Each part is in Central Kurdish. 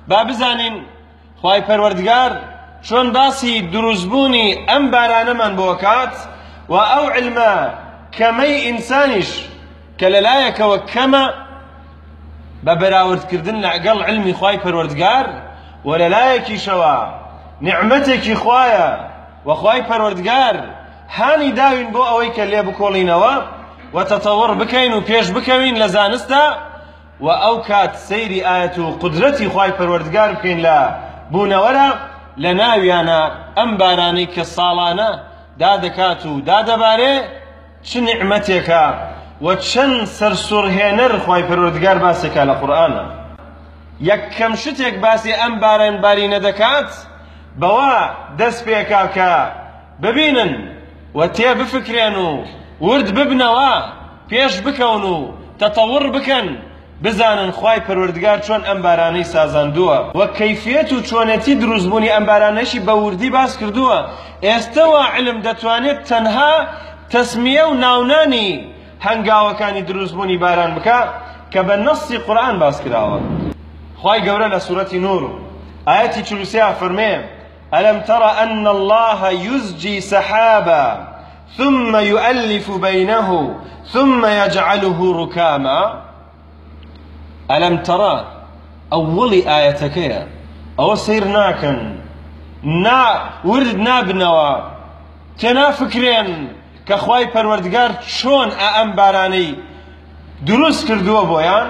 با بزانین خوای پەروەردگار چۆن باسی دروستبوونی ئەم بارانەمان بۆ کات و ئەو علمە کەمەی ئینسانیش کە لەلایەکەوە کەمە بە بەراوردکردن لەگەڵ علمی خوای پەروەردگار و لەلایەکیشەوە نعمەتێکی خوایە و خوای پەروەردگار هانی داوین بۆ ئەوەی کە لێ بکۆڵینەوە و تەتەوڕ بکەین و پێش بکەوین لە زانستە و ئەو کات سەیری ئاەت و قودرەتی خوای پەروەردگار بکەین لە بوونەوەرە لە ناویانە ئەم بارانەی کە ساڵانە دادەکات و دادەبارێ چ نعمەتێکە و چەند سەرسوڕهێنەر خوای پەروەردگار باسێکە لە قورئانە. یەکەم شتێک باسی ئەم بارانبارینە دەکات بەوە دەست پێکا کە ببینن و تێ بفکرێن و ورد ببنەوە پێش بکەون و تەتەوڕ بکەن بزانن خوای پەروەردگار چۆن ئەم بارانەی سازاندووە و کەیفیەت و چۆنەتی دروستبوونی ئەم بارانەشی بە وردی باس کردووە. ئێستەوە علم دەتوانێت تەنها تەسمیە و ناونانی هەنگاوەکانی دروستبوونی باران بکە کە بە نەسی قورئان باس کراوە. خوای گەورە لە سوورەتی نور ئاەتی 43 فەرمێ ألم تر أن الله يزجي سحابا ثم يؤلف بينه ثم يجعله ركاما. ألم ترى أولي آياتك أو سير ناكن ورد نابنوا تنا فكرين كخواي پروردگار شون أم باراني دروس كردوا بويان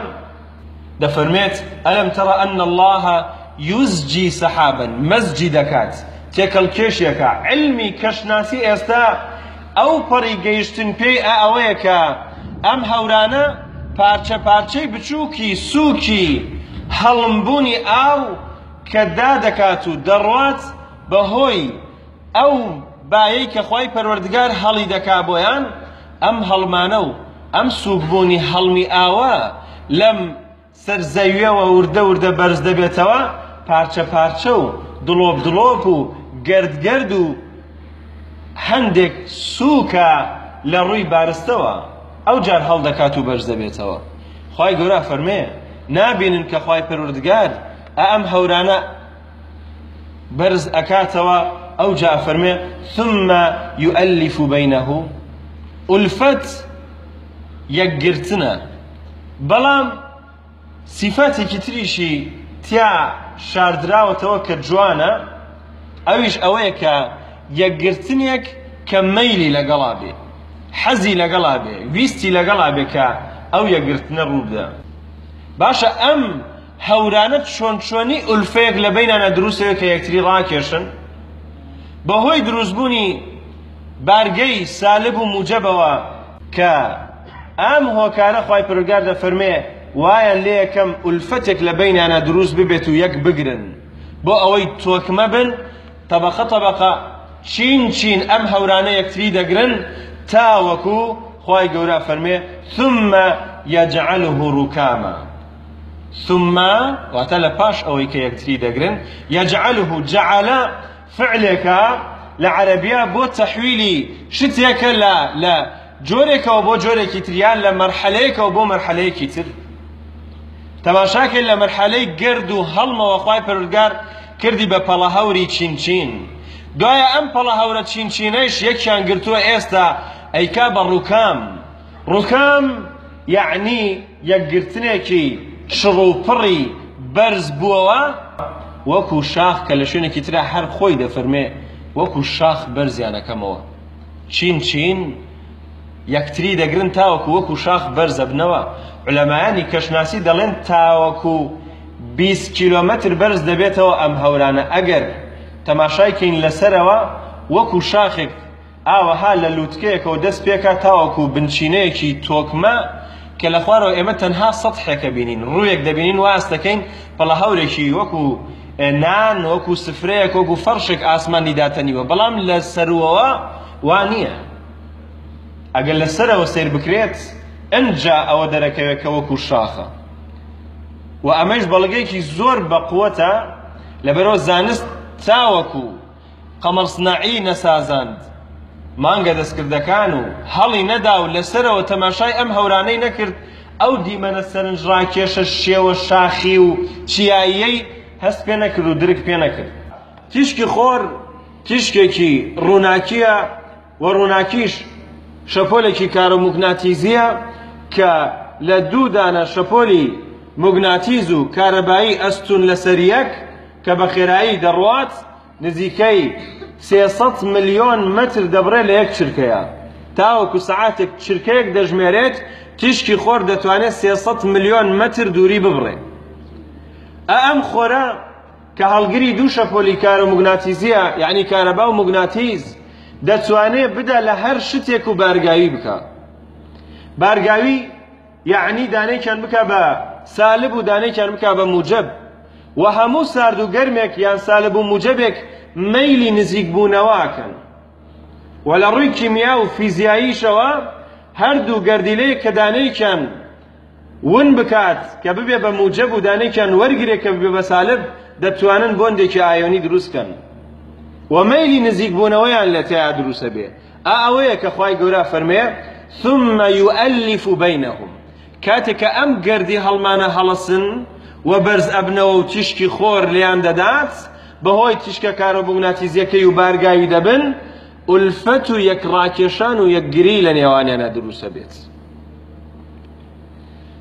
دفرميت ألم ترى أن الله يزجي سحابا مسجدكات تيكل كيشيكا علمي كشناسي استا أو پري گيشتن پي أويكا أم هورانا پارچە پارچەی بچووکی سووکی هەڵمبوونی ئاو کە دادەکات و دەڕوات بەهۆی ئەو بایەی کە خوای پەروەردگار هەڵی دەکا بۆیان ئەم هەڵمانە و ئەم سووکبوونی هەڵمی ئاوە لەم سەرزەویەوە وردە وردە بەرز دەبێتەوە پارچە پارچە و دڵۆب دڵۆب و گەردگەرد و هەندێک سووکە لە ڕووی بارستەوە ئەو جار هەڵدەکات و بەرز دەبێتەوە. خوای گەورە فەرمێ نابینن کە خوای پەروەردگار ئەم هەورانە بەرز ئەکاتەوە ئەو جا فەرمێ ثم يؤلف بينه ئولفەت یەکگرتنە بەڵام سیفاتێکی تریشی تیا شاردراوەتەوە کە جوانە ئەویش ئەوەیە کە یەکگرتنێک کە مەیلی لەگەڵا بێ حەزی لەگەڵا بێ ویستی لەگەڵا بێ کە ئەو یەکگرتنە ڕوو بدە. باشە ئەم هەورانە چۆن چۆنی ئولفەیەک لە بەینانە دروستەوە کە یەکتری ڕاکێشن بەهۆی دروستبوونی بارگەی سالب و موجەبەوە کە ئەم هۆکارە خوای پەروەردگار دەفەرمێ وایە لێ یەکەم ئولفەتێک لە بەینانە دروست ببێت و یەک بگرن بۆ ئەوەی تۆکمە بن تەبەقە تەبەقە چین چین ئەم هەورانە یەکتری دەگرن تاوەکو خوای گەورە فەرمێ ثم يجعله ركاما. ثم واتە لە پاش ئەوەی کە یەکتری دەگرن يجعله جعل فعلێکە لە عەرەبیە بۆ تەحویلی شتێکە لە جۆرێکەوە بۆ جۆرێکی تریان لە مەرحەلەیەکەوە بۆ مەرحەلەیەکی تر. تەماشاکە لە مەرحەلەی گرد و هەڵمەوە خوای پەروەردگار کردی بە پەڵە هەوری چین چین دوایە ئەم پەڵە هەورە چین چینەیش یەکیان گرتووە ئێستا ئەیکا بە ڕووکام. ڕووکام یعنی یەکگرتنێکی شڕ و پڕی بەرز بووەوە وەکو شاخ کە لە شوێنێکی ترە هەر خۆی دەفەرمێ وەکو شاخ بەرزیانەکەمەوە چین چین یەکتری دەگرن تاوەکو وەکو شاخ بەرزە بنەوە. علەمایانی کەشناسی دەڵێن تاوەکو 20 کیلۆمەتر بەرز دەبێتەوە ئەم هەورانە ئەگەر تەماشایکەین لەسەرەوە وەکو شاخێک ئاوەها لە لووتکەیەکەوە دەست پێکات تاوەکو بنچینەیەکی تۆکمە کە لە خوارەوە ئێمە تەنها سەطحێکە بینین ڕوویەک دەبینین واز دەکەین پەڵە هەورێکی وەکو نان وەکو سفرەیەک وەکو فەرشێک ئاسمانی داتەنیوە بەڵام لە سەروەوە وا نییە. ئەگەر لەسەرەوە سیر بکرێت ئەنجا ئەوە دەرەکەوێت کە وەکو شاخە و ئەمەش بەڵگەیەکی زۆر بەقووەتە لەبەرەوە زانست تاوەکو قەمەرسناعی نەسازاند مانگە دەستکردەکان و هەڵی نەدا و لەسەرەوە تەماشای ئەم هەورانەی نەکرد ئەو دیمەنە سەرنجڕاکێشە شێوە شاخی و چیاییەی هەست پێ نەکرد و درک پێ نەکرد. تیشکی خۆر تیشکێکی ڕووناکیە و ڕووناکیش شەپۆلێکی کارۆموگناتیزیە کە لە دوو دانە شەپۆلی موگناتیز و کارەبایی ئەستون لەسەر یەک کە بە خێرایی دەڕوات نزیکەی 300 ملیۆن مەتر دەبڕێ لە یەک چرکەیە. تاوەکو سەعاتێک چرکەیەک دەژمێرێت تیشکی خۆر دەتوانێت 300 ملیۆن مەتر دووری ببڕێ. ئەم خۆرە کە هەڵگری دوو شەپۆلی کارۆموگناتیزیە یعنی کارەبا و موگناتیز دەتوانێت بدە لە هەر شتێک و بارگاوی بکە. بارگاوی یعنی دانەیەکیان بکە بە سالب و دانەیەکیان بکە بە موجب و هەموو سارد و گەرمێک یان سالب و موجبێک مەیلی نزیک بوونەوەکەن و لە ڕووی کیمیا و فیزیاییشەوە هەردوو گەردیلەیە کە دانەیەکیان ون بکات کە ببێ بە موجب و دانەیەکیان وەرگرێت کە ببێ بە سالب دەتوانن بۆندێکی ئایۆنی دروستکەن و مەیلی نزیک بوونەوەیان لە تیا دروستە بێ. ئەوەیە کە خوای گەورە فەرمێ ثم يؤلف بينهم کاتێک کە ئەم گەردی هەڵمانە هەڵەسن و بەرز ئەبنەوە و تیشکی خۆر لیان دەدات بەهۆی تیشکە کارۆموگناتیزیەکەی و بارگاوی دەبن ئولفەت و یەکڕاکێشان و یەکگری لە نێوانیانە دروستە بێت.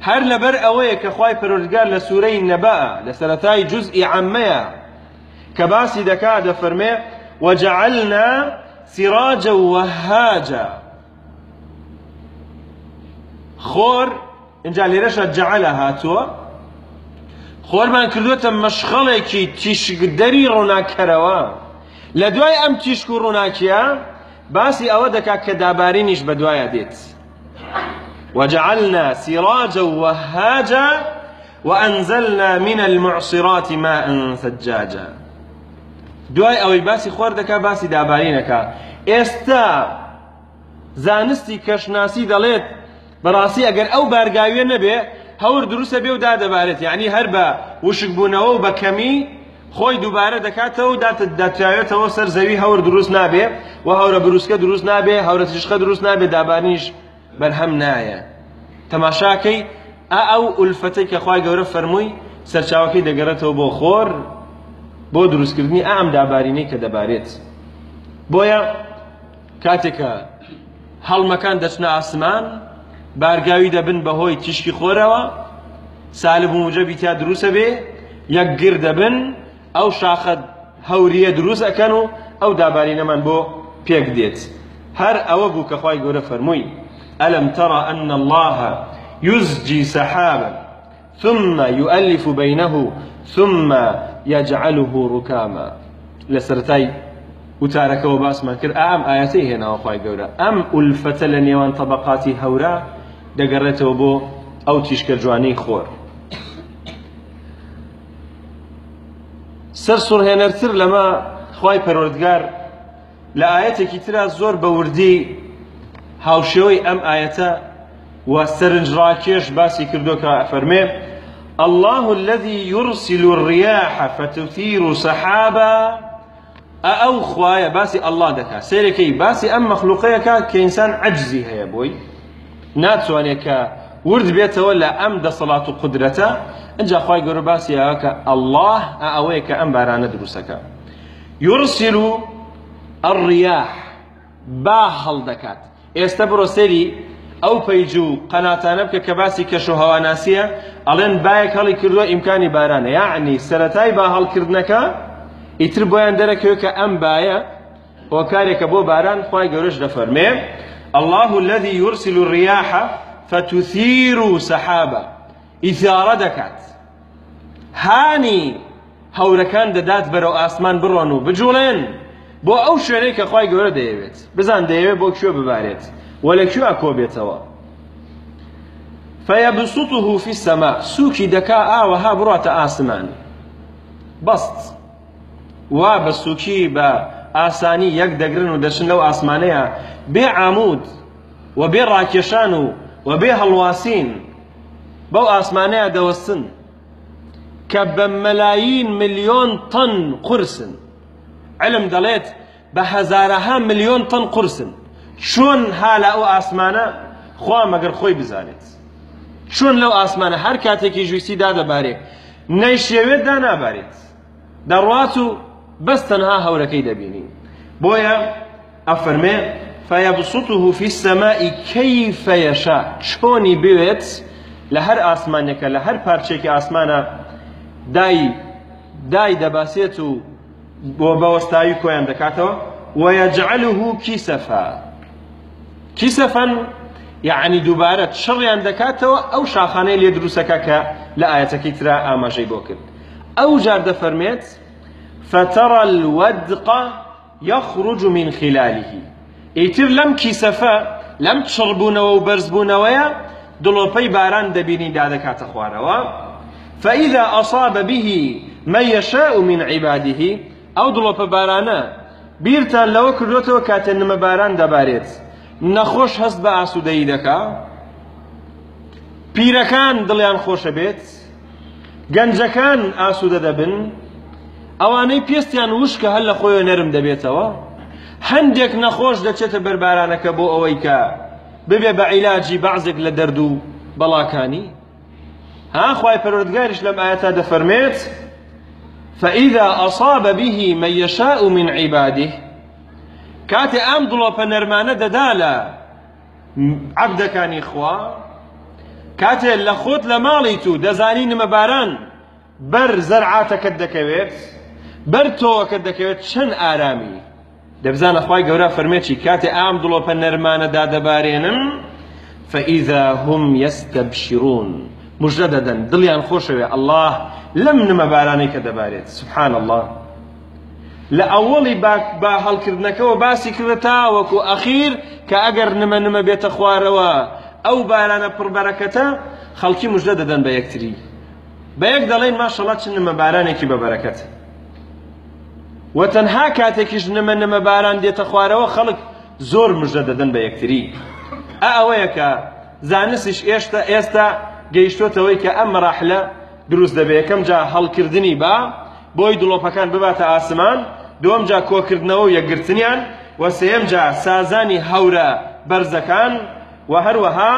هەر لەبەر ئەوەیە کە خوای پەروەردگار لە سوورەی نەبەە لە سەرەتای جوزئی عەممەیە کە باسی دەکات دەفەرمێ وجعلنا سراجا وهاجا. خۆر اینجا لێرەشە جەعەلە هاتووە خۆرمان کردوێتە مەشخەڵێکی تیشکدەری ڕووناکەرەوە. لە دوای ئەم تیشک و ڕووناکیە باسی ئەوە دەکات کە دابارینیش بە دوایە دێت. وجعلنا سراجا وهاجا وأنزلنا من المعصرات ماء ثجاجا. دوای ئەوەی باسی خۆر دەکات باسی دابارینەکە. ئێستا زانستی کەشناسی دەڵێت بەڕاستی ئەگەر ئەو بارگاویە نەبێ هەور دروستە بێ و دادەبارێت یعنی هەر بە وشک بوونەوە و بە کەمی خۆی دووبارە دەکاتەوە و دەتراوێتەوە سەر زەوی هەور دروست نابێ و هەورە بروسکە دروست نابێ هەورە تیشکە دروست نابێ دابانیش بەرهەم نایە. تەماشاکەی ئەو ئولفەتەی کە خوای گەورە فەرمووی سەرچاوەکەی دەگەڕێتەوە بۆ خۆر بۆ دروستکردنی ئەم دابارینەی کە دەبارێت. بۆیە کاتێکە هەڵمەکان دەچنە ئاسمان بارگاوی دەبن بەهۆی تیشکی خۆرەوە سالب و موجەبی تیا دروستە بێ یەکگر دەبن ئەو شاخە هەوریە دروست ئەکەن و ئەو دابارینەمان بۆ پێک دێت. هەر ئەوە بوو کە خوای گەورە فەرمووی ئەلەم تەڕە ئەن الله يزجي سحابا ثم يؤلف بينه ثم يجعله ركاما. لسرتاي وتاركەوە باسمان کرد ئەم ئاەتەی هێناوە خوای گەورە ئەم ئولفەتە لە نێوان تەبەقاتی هەورە دەگەڕێتەوە بۆ ئەو تیشکە جوانەی خۆر. سەر سوڕهێنەرتر لەمە خوای پەروەردگار لە ئاەتێکی ترا زۆر بە وردی هاوشێوەی ئەم ئاەتە و سەرنجڕاکێش باسی کردو کە فەرمێ الله الذي يرسل الرياح فتثير سحابا. ئەو خوایە باسی ئەڵڵا دەکات سێرەکەی باسی ئەم مەخلوقەیەکە کە ئینسان عەجزی هەیە بۆی ناتوانێت کە ورد بێتەوە لە ئەم دەسەڵات و قودرەتە. ئەنجا خوای گەورە باسی ئەوە کە ئەڵڵاه ئەوەیە کە ئەم بارانە دروستەکە. يرسل الرياح با هەڵدەکات. ئێستا بڕۆ سەیری ئەو پەیج و قەناتانە بکە کە باسی کەش و هەواناسیە ئەڵێن بایەک هەڵی کردووە ئیمکانی بارانە یعنی سەرەتای با هەڵکردنەکە ئیتر بۆیان دەرەکەوێت کە ئەم باە هۆکارێکە بۆ باران خوای گەورەش دەفەرمێ الله الذي يرسل الرياح فتثير سحابا. ئیثارە دەکات هانی هەورەکان دەدات بەرەو ئاسمان بڕۆن و بجوڵێن بۆ ئەو شوێنەی کە خوای گەورە دەیەوێت بزان دەیەوێت بۆ کوێ ببارێت و لە کوێ کۆبێتەوە. فيبسطه في السماء سوکی دەکا ئاوەها بڕاتە ئاسمان بەست وا بە سوکی بە ئاسانی یەک دەگرن و دەچن لەو ئاسمانەیە بێ عامود و بێ ڕاکێشان و بێ هەڵواسین بەو ئاسمانەیە دەوەستن کە بە مەلایین ملیۆن تەن قورسن. علم دەڵێت بە هەزارەها ملیۆن تەن قورسن. چۆن ها لە ئەو ئاسمانە خوا مەگەر خۆی بزانێت چۆن لەو ئاسمانە هەر کاتێکی ژویسی دادەبارێت نەیشێوێت دا نابارێت دەڕوات و بەس تەنها هەورەکەی دەبینی. بۆیە ئەفەرمێ فەیەبسوطه فی السەماء کەیفە یەشاء، چۆنی بوێت لە هەر ئاسمانێکە لە هەر پارچێکی ئاسمانە دای دەباسێت و بۆ بەوەستایی کۆیان دەکاتەوە. وەیەجعله کیسەفا، کیسەفەن یعنی دووبارە چڕیان دەکاتەوە ئەو شاخانەی لێ دروستەکە کە لە ئاەتەکەی ترا ئاماژەی بۆ کرد. ئەو جار دەفەرمێت فترى الودق يخرج من خلاله، ئیتر لەم کیسەفە لەم چڕبوونەوە و بەرزبوونەوەیە دڵۆپەی باران دەبینی دادەکاتە خوارەوە. فإذا أصاب به من يشاء من عباده، ئەو دڵۆپە بارانە بیرتان لەوە کردوێتەوە کاتێ نمە باران دەبارێت نەخۆش هەست بە ئاسوودەیی دەکا، پیرەکان دڵیان خۆشە بێت، گەنجەکان ئاسوودە دەبن، ئەوانەی پێستیان وشکە هەر لە خۆیەوە نەرم دەبێتەوە، هەندێک نەخۆش دەچێتە بەربارانەکە بۆ ئەوەی کە ببێ بە عیلاجی بەعزێک لە دەرد و بەڵاکانی. خوای پەروەردگاریش لەم ئاەتا دەفەرمێت فإذا أصاب به من يشاء من عباده، کاتێ ئەم دڵۆپە نەرمانە دەدا لە عەبدەکانی خوا، کاتێ لە خۆت لە ماڵی تو دەزانی نمە باران بەر زەرعاتەکەت دەکەوێت، بەر تۆوەکەت دەکەوێت، چەند ئارامی. دەبزانە خوای گەورە فەرمێکی کاتێ ئەم دڵۆپە نەرمانەدا دەبارێنن فإذا هم يستبشرون، مژدە دەدەن، دڵیان خۆشەوێ الله لەم نمە بارانەی کە دەبارێت. سبحان الله. لە ئەوڵی با هەڵکردنەکەەوە باسی کردە تاوەکو ئەخیر کە ئەگەر نمە بێتە خوارەوە ئەو بارانە پڕبەرەکەتە، خەڵکی مژدە دەدەن بە یەکتری، بە یەک دەڵێن ماشەڵڵا چ نمە بارانێکی بەبەرەکەت. و تەنها کاتێکیش نمە باران دێتە خوارەوە خەڵک زۆر مژدە دەدەن بە یەکتری. ئەوەیە کە زانستیش ئێستا گەیشتۆتەوەی کە ئەم مەراحلە دروست دەبێت. یەکەم جا هەڵکردنی با بۆی دڵۆپەکان بباتە ئاسمان، دووەم جا کۆکردنەوە و یەکگرتنیان، و سێەم جا سازانی هەورە بەرزەکان، و هەروەها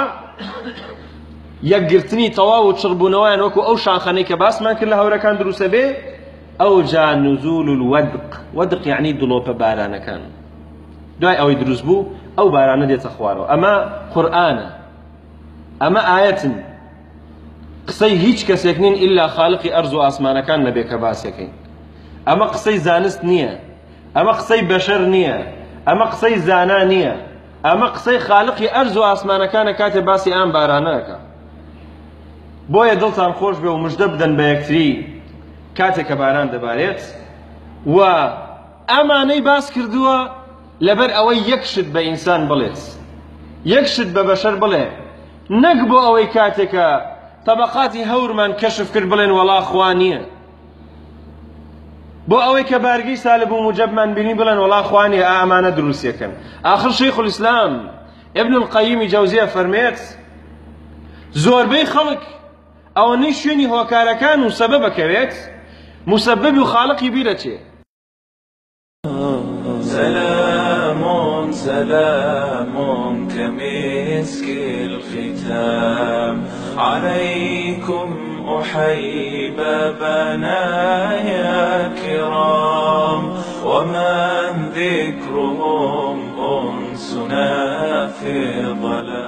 یەکگرتنی تەواو و چڕبوونەوەیان وەکو ئەو شاخانەی کە باسمان کرد لە هەورەکان دروستە بێ. ئەو جا نزول الودق، ودق یعنی دڵۆپە بارانەکان، دوای ئەوەی دروست بوو ئەو بارانە دێتە خوارەوە. ئەمە قورئانە، ئەمە ئاەتن، قسەی هیچ کەسێک نین ئیلا خالقی ئەرز و ئاسمانەکان نەبێ کە باسەکەین. ئەمە قسەی زانست نییە، ئەمە قسەی بەشەر نییە، ئەمە قسەی زانا نییە، ئەمە قسەی خالقی ئەرز و ئاسمانەکانە کاتێ باسی ئەم بارانەکە. بۆیە دڵتان خۆش بێ و مژدە بدەن بە یەکتری کاتێک کە باران دەبارێت. و ئەمانەی باس کردووە لەبەر ئەوەی یەکشت بە ئینسان بڵێت، یەکشت بە بەشەر بڵێ، نەک بۆ ئەوەی کاتێکە طبقاتی هەورمان کەشف کرد بڵێن وەڵا خوا نییە، بۆ ئەوەی کە بارگەی سالب و موجەبمان بینی بڵێن وەڵا خوا نییە، ئامانە دروستیەکەن. آخر شەیخ الئیسلام ابن القەییمی جەوزیە فەرمێت زۆربەی خەڵک ئەوەنەی شوێنی هۆکارەکان و سەبەبەکەوێت مسبب و خالقی بیرەچێ. سلام سلام كمسك الختام عليكم أحيب بنايا كرام ومن ذكرهم أنسنا في ظلام.